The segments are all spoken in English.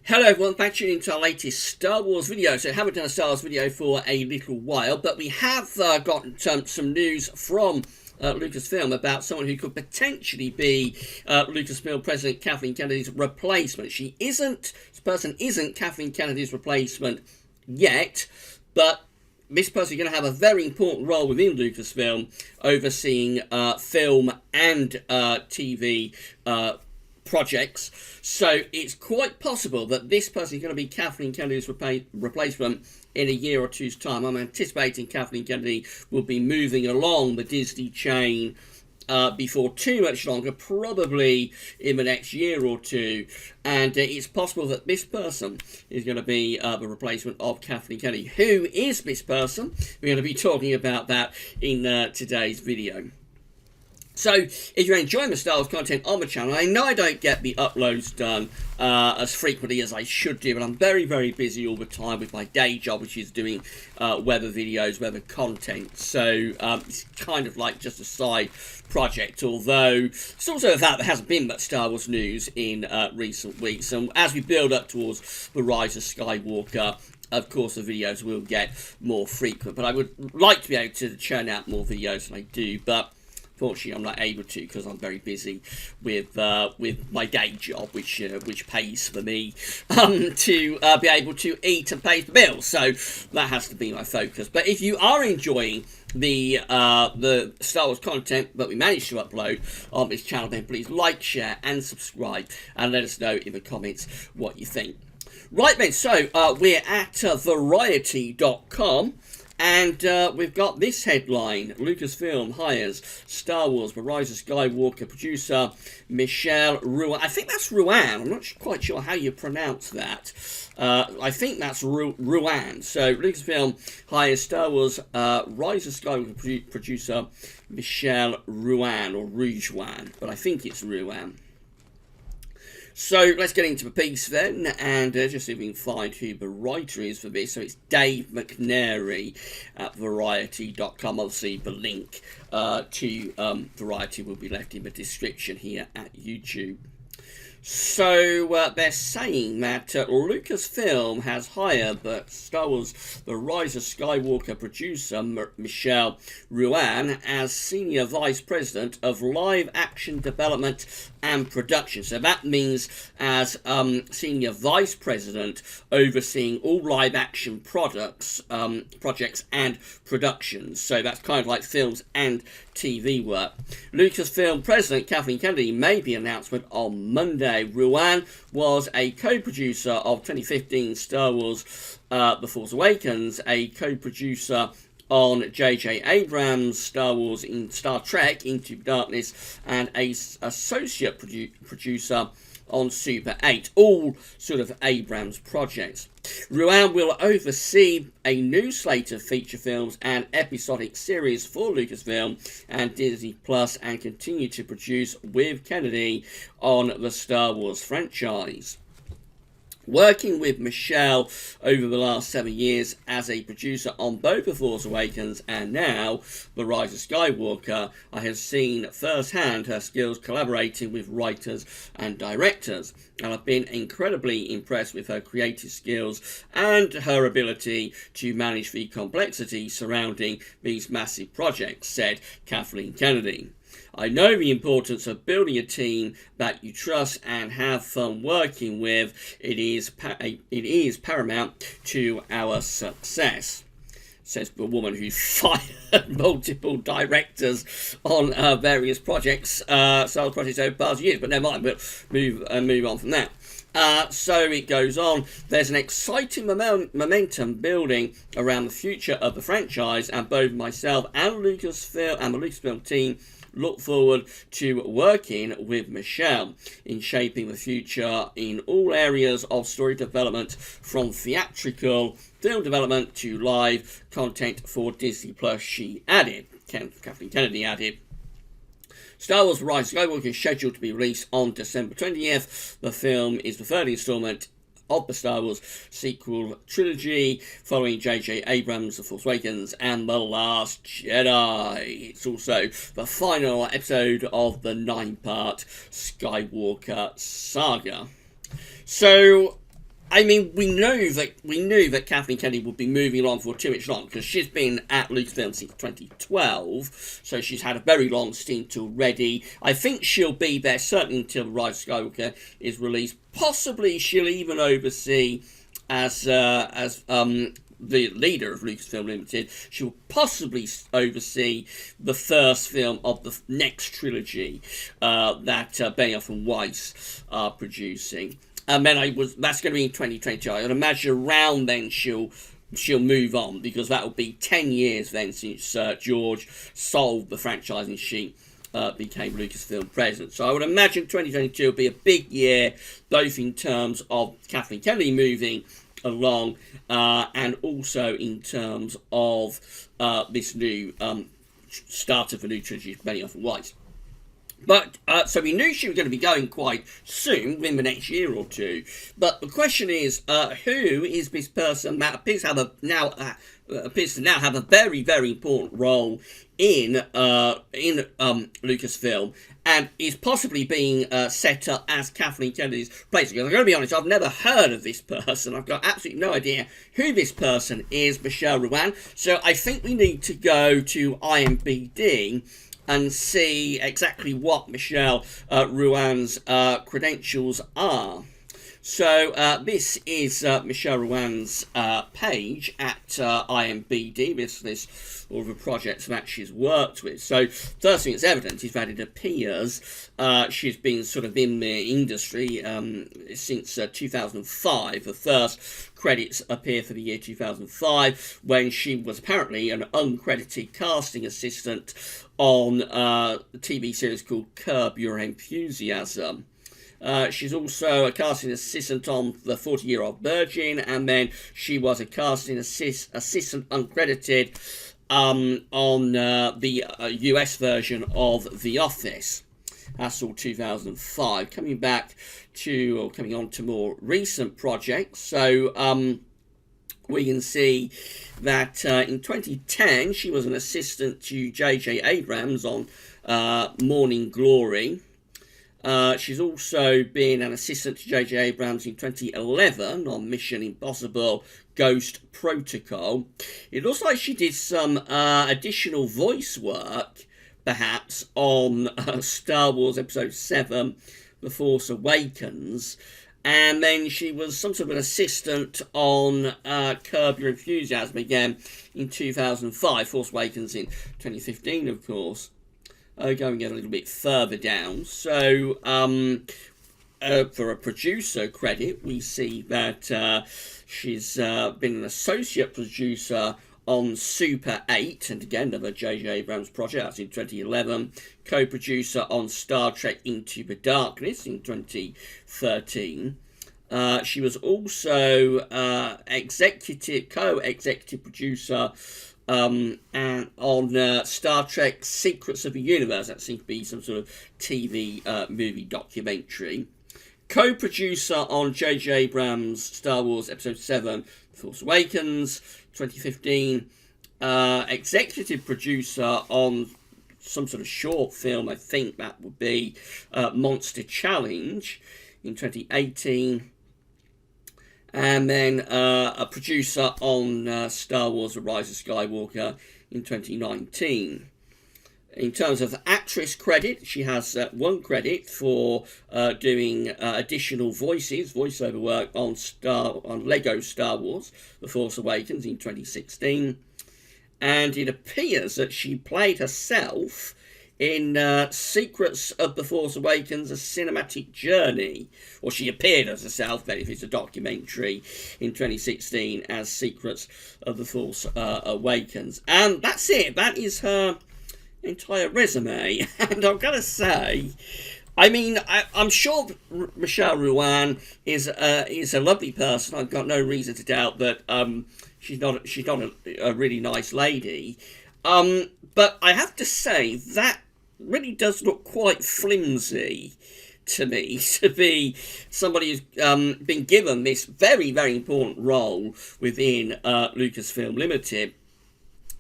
Hello everyone, back tuning into our latest Star Wars video. So I haven't done a Star Wars video for a little while, but we have got some news from Lucasfilm about someone who could potentially be Lucasfilm President Kathleen Kennedy's replacement. This person isn't Kathleen Kennedy's replacement yet, but this person is going to have a very important role within Lucasfilm, overseeing film and TV projects. So it's quite possible that this person is going to be Kathleen Kennedy's replacement in a year or two's time. I'm anticipating Kathleen Kennedy will be moving along the Disney chain before too much longer, probably in the next year or two, and it's possible that this person is going to be the replacement of Kathleen Kennedy. Who is this person? We're going to be talking about that in today's video. So, if you're enjoying the Star Wars content on the channel, I know I don't get the uploads done as frequently as I should do, but I'm very, very busy all the time with my day job, which is doing weather videos, weather content. So, it's kind of like just a side project, although it's also the fact there hasn't been much Star Wars news in recent weeks. And as we build up towards the rise of Skywalker, of course the videos will get more frequent. But I would like to be able to churn out more videos than I do, but fortunately, I'm not able to because I'm very busy with my day job, which pays for me to be able to eat and pay the bills. So that has to be my focus. But if you are enjoying the Star Wars content that we managed to upload on this channel, then please like, share, and subscribe, and let us know in the comments what you think. Right then, so we're at Variety.com. And we've got this headline: Lucasfilm hires Star Wars The Rise of Skywalker producer Michelle Rewjan. I think that's Rewjan. I'm not quite sure how you pronounce that. I think that's Rewjan. So Lucasfilm hires Star Wars Rise of Skywalker producer Michelle Rejwan, but I think it's Rewjan. So let's get into the piece then, and just see if we can find who the writer is for this. So it's Dave McNary at Variety.com. Obviously the link to Variety will be left in the description here at YouTube. So they're saying that Lucasfilm has hired the Star Wars The Rise of Skywalker producer Michelle Rewjan as Senior Vice President of Live Action Development and Production. So that means as Senior Vice President overseeing all live action projects and productions. So that's kind of like films and TV work. Lucasfilm President Kathleen Kennedy made the announcement on Monday. Rewjan was a co-producer of 2015 Star Wars The Force Awakens, a co-producer on J.J. Abrams' Star Trek Into Darkness, and an associate producer on Super 8, all sort of Abrams projects. Rewjan will oversee a new slate of feature films and episodic series for Lucasfilm and Disney Plus, and continue to produce with Kennedy on the Star Wars franchise. Working with Michelle over the last 7 years as a producer on both The Force Awakens and now The Rise of Skywalker, I have seen firsthand her skills collaborating with writers and directors, and I've been incredibly impressed with her creative skills and her ability to manage the complexity surrounding these massive projects, said Kathleen Kennedy. I know the importance of building a team that you trust and have fun working with. It is paramount to our success, says the woman who fired multiple directors on various projects, Star Wars projects over the past years. But never mind, we'll move on from that. So it goes on. There's an exciting momentum building around the future of the franchise, and both myself and Lucasfilm and the Lucasfilm team look forward to working with Michelle in shaping the future in all areas of story development, from theatrical, film development to live content for Disney Plus, she added. Kathleen Kennedy added. Star Wars Rise of Skywalker is scheduled to be released on December 20th. The film is the third installment of the Star Wars sequel trilogy, following J.J. Abrams' The Force Awakens and The Last Jedi. It's also the final episode of the 9-part Skywalker saga. So I mean, we knew that Kathleen Kennedy would be moving on for too much long, because she's been at Lucasfilm since 2012, so she's had a very long stint already. I think she'll be there certainly until Rise of Skywalker is released. Possibly she'll even oversee as the leader of Lucasfilm Limited. She'll possibly oversee the first film of the next trilogy that Benioff and Weiss are producing. And then that's going to be in 2022. I would imagine around then she'll move on, because that will be 10 years then since George sold the franchise and she became Lucasfilm president. So I would imagine 2022 will be a big year, both in terms of Kathleen Kennedy moving along and also in terms of this new start of a new trilogy for Benioff and Weiss. But, so we knew she was going to be going quite soon, within the next year or two. But the question is, who is this person that appears to now have a very, very important role in Lucasfilm, and is possibly being set up as Kathleen Kennedy's replacement. I'm going to be honest, I've never heard of this person. I've got absolutely no idea who this person is, Michelle Rewjan. So I think we need to go to IMDb and see exactly what Michelle Rewjan's credentials are. So this is Michelle Rewjan's page at IMDb. This list all of the projects that she's worked with. So first thing that's evident is that it appears she's been sort of in the industry since 2005. The first credits appear for the year 2005, when she was apparently an uncredited casting assistant on a TV series called Curb Your Enthusiasm. She's also a casting assistant on The 40-Year-Old Virgin, and then she was a casting assistant uncredited on the US version of The Office. That's all 2005. Coming on to more recent projects. So we can see that in 2010 she was an assistant to J.J. Abrams on Morning Glory. She's also been an assistant to J.J. Abrams in 2011 on Mission Impossible Ghost Protocol. It looks like she did some additional voice work, perhaps, on Star Wars Episode 7, The Force Awakens. And then she was some sort of an assistant on Curb Your Enthusiasm again in 2005. Force Awakens in 2015, of course. Going a little bit further down. So, for a producer credit, we see that she's been an associate producer on Super 8, and again, another J.J. Abrams project, that's in 2011. Co-producer on Star Trek Into the Darkness in 2013. She was also co-executive producer and on Star Trek Secrets of the Universe. That seems to be some sort of TV movie documentary. Co-producer on J.J. Abrams' Star Wars Episode 7, Force Awakens, 2015. Executive producer on some sort of short film, I think that would be Monster Challenge in 2018. And then a producer on Star Wars The Rise of Skywalker in 2019. In terms of actress credit, she has one credit for doing additional voiceover work on Lego Star Wars The Force Awakens in 2016. And it appears that she played herself in Secrets of the Force Awakens, A Cinematic Journey, or she appeared as herself, but if it's a documentary, in 2016 as Secrets of the Force Awakens. And that's it. That is her entire resume. And I've got to say, I mean, I'm sure Michelle Rewjan is a lovely person. I've got no reason to doubt that she's not a really nice lady. But I have to say, that really does look quite flimsy to me, to be somebody who's been given this very, very important role within Lucasfilm Limited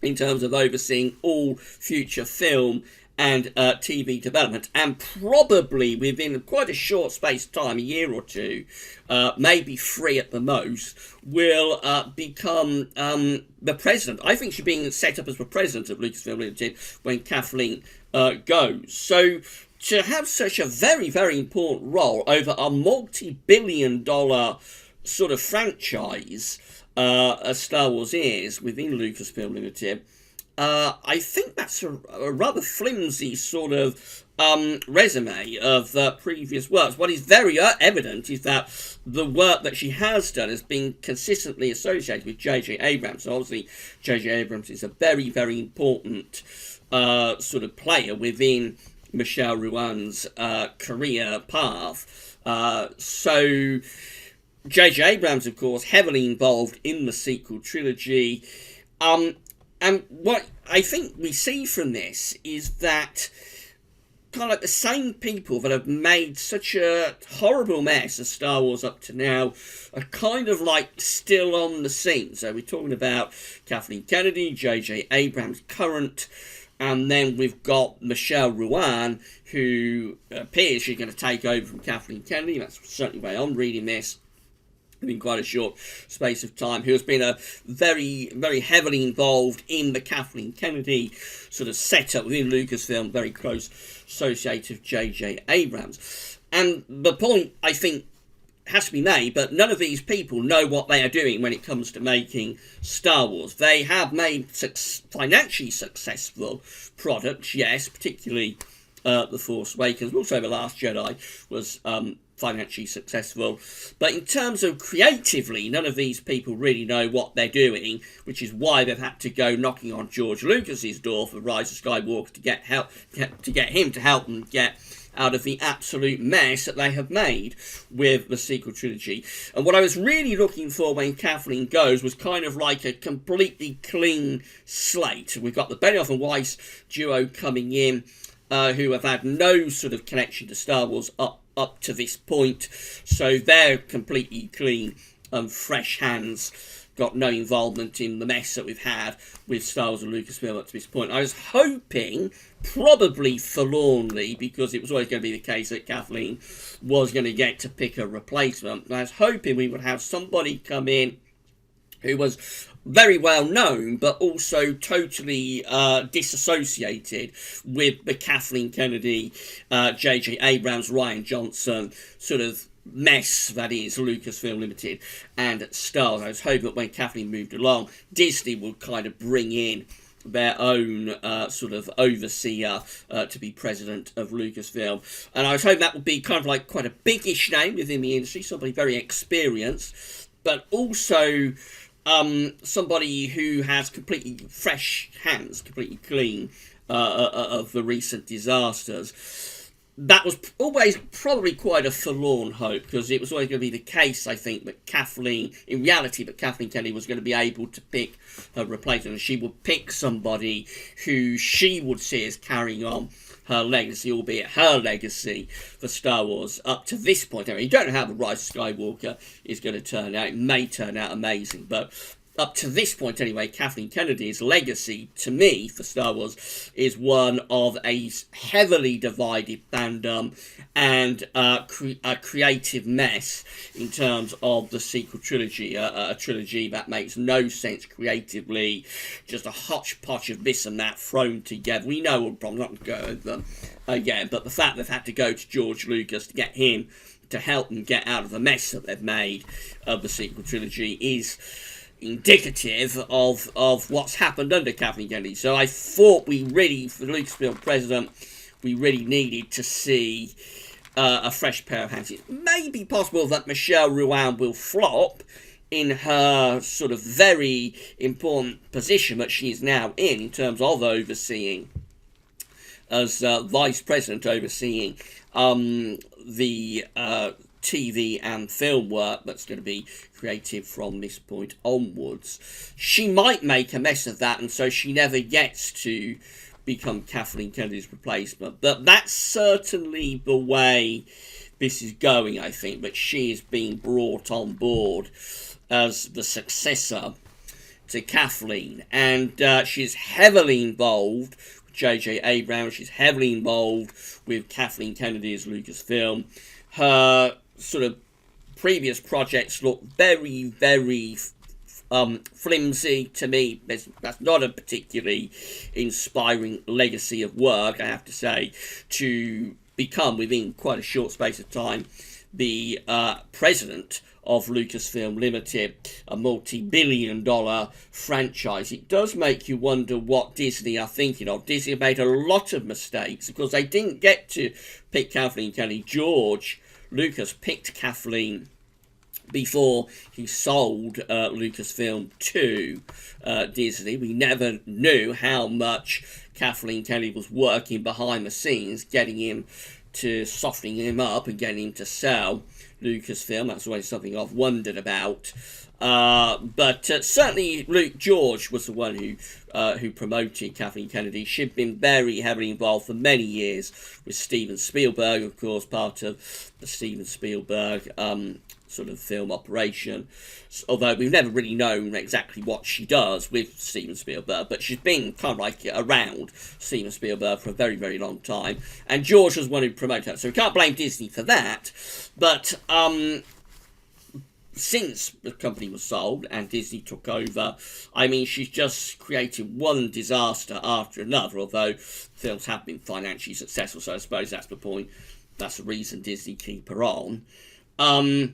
in terms of overseeing all future film and TV development, and probably within quite a short space of time, a year or two, maybe 3 at the most, will become the president. I think she's being set up as the president of Lucasfilm Limited when Kathleen goes. So to have such a very, very important role over a multi-billion-dollar sort of franchise, as Star Wars is within Lucasfilm Limited, I think that's a rather flimsy sort of resume of previous works. What is very evident is that the work that she has done has been consistently associated with J.J. Abrams. So obviously, J.J. Abrams is a very, very important sort of player within Michelle Rewjan's career path. So J.J. Abrams, of course, heavily involved in the sequel trilogy. And what I think we see from this is that kind of like the same people that have made such a horrible mess of Star Wars up to now are kind of like still on the scene. So we're talking about Kathleen Kennedy, J.J. Abrams, current, and then we've got Michelle Rewjan, who appears she's going to take over from Kathleen Kennedy. That's certainly the way I'm reading this. In quite a short space of time, who has been a very, very heavily involved in the Kathleen Kennedy sort of setup within Lucasfilm, very close associate of J.J. Abrams. And the point, I think, has to be made, but none of these people know what they are doing when it comes to making Star Wars. They have made financially successful products, yes, particularly The Force Awakens, but also The Last Jedi was financially successful, but in terms of creatively, none of these people really know what they're doing, which is why they've had to go knocking on George Lucas's door for Rise of Skywalker to get him to help them get out of the absolute mess that they have made with the sequel trilogy. And what I was really looking for when Kathleen goes was kind of like a completely clean slate. We've got the Benioff and Weiss duo coming in, who have had no sort of connection to Star Wars up to this point, so they're completely clean and fresh hands, got no involvement in the mess that we've had with Star Wars and Lucasfilm up to this point. I was hoping, probably forlornly, because it was always going to be the case that Kathleen was going to get to pick a replacement, I was hoping we would have somebody come in who was very well known, but also totally disassociated with the Kathleen Kennedy, J.J. Abrams, Rian Johnson sort of mess that is Lucasfilm Limited and Star Wars. I was hoping that when Kathleen moved along, Disney would kind of bring in their own sort of overseer to be president of Lucasfilm. And I was hoping that would be kind of like quite a biggish name within the industry, somebody very experienced, but also somebody who has completely fresh hands, completely clean of the recent disasters. That was always probably quite a forlorn hope, because it was always going to be the case, I think, that Kathleen Kennedy was going to be able to pick her replacement, and she would pick somebody who she would see as carrying on her legacy, albeit her legacy for Star Wars up to this point. I mean, you don't know how The Rise of Skywalker is going to turn out. It may turn out amazing, but up to this point anyway, Kathleen Kennedy's legacy, to me, for Star Wars, is one of a heavily divided fandom and a creative mess in terms of the sequel trilogy, a trilogy that makes no sense creatively, just a hodgepodge of this and that thrown together. We know I'm not going to go over them again, but the fact they've had to go to George Lucas to get him to help them get out of the mess that they've made of the sequel trilogy is indicative of what's happened under Kathleen Kennedy. So I thought we really, for the Lucasfilm president, we really needed to see a fresh pair of hands. It may be possible that Michelle Rewjan will flop in her sort of very important position that she is now in terms of overseeing, as vice president overseeing the TV and film work that's going to be created from this point onwards. She might make a mess of that, and so she never gets to become Kathleen Kennedy's replacement. But that's certainly the way this is going, I think, that she is being brought on board as the successor to Kathleen. And she's heavily involved with J.J. Abrams. She's heavily involved with Kathleen Kennedy as Lucasfilm. Her sort of previous projects look very, very flimsy to me. That's not a particularly inspiring legacy of work, I have to say, to become, within quite a short space of time, the president of Lucasfilm Limited, a multi-billion-dollar franchise. It does make you wonder what Disney are thinking of. Disney made a lot of mistakes because they didn't get to pick Kathleen Kennedy. George Lucas picked Kathleen before he sold Lucasfilm to Disney. We never knew how much Kathleen Kennedy was working behind the scenes, getting him to softening him up and getting him to sell Lucasfilm. That's always something I've wondered about. But certainly George was the one who promoted Kathleen Kennedy. She'd been very heavily involved for many years with Steven Spielberg, of course, part of the Steven Spielberg sort of film operation, although we've never really known exactly what she does with Steven Spielberg, but she's been kind of like around Steven Spielberg for a very, very long time, and George was one who promoted her, so we can't blame Disney for that. But since the company was sold and Disney took over, I mean, she's just created one disaster after another, although films have been financially successful, so I suppose that's the point. That's the reason Disney keep her on. Yeah,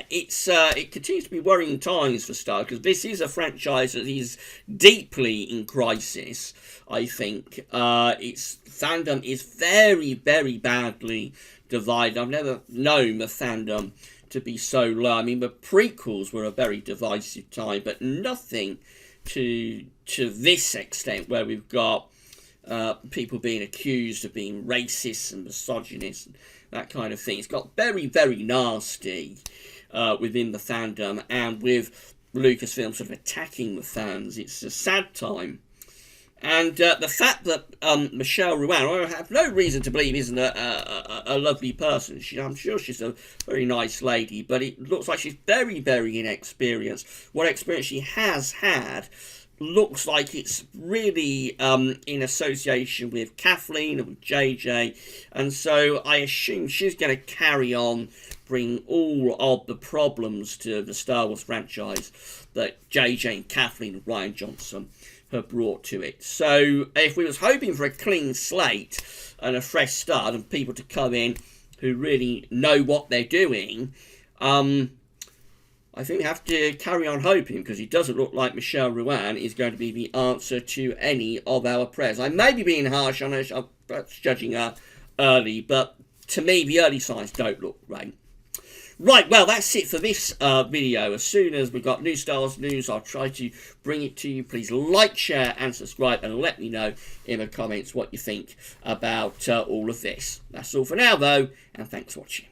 it continues to be worrying times for Star, because this is a franchise that is deeply in crisis, I think. Its fandom is very, very badly divided. I've never known the fandom to be so low. I mean, the prequels were a very divisive time, but nothing to this extent, where we've got people being accused of being racist and misogynist, and that kind of thing. It's got very, very nasty within the fandom, and with Lucasfilm sort of attacking the fans, it's a sad time. And the fact that Michelle Rewjan, I have no reason to believe isn't a lovely person. I'm sure she's a very nice lady, but it looks like she's very, very inexperienced. What experience she has had looks like it's really in association with Kathleen and with JJ, and so I assume she's going to carry on, bring all of the problems to the Star Wars franchise that JJ and Kathleen and Rian Johnson have brought to it. So if we was hoping for a clean slate and a fresh start and people to come in who really know what they're doing, I think we have to carry on hoping, because it doesn't look like Michelle Rewjan is going to be the answer to any of our prayers. I may be being harsh on her, I'm perhaps judging her early, but to me the early signs don't look great. Right, well, that's it for this video. As soon as we've got new Star Wars news, I'll try to bring it to you. Please like, share and subscribe, and let me know in the comments what you think about all of this. That's all for now, though, and thanks for watching.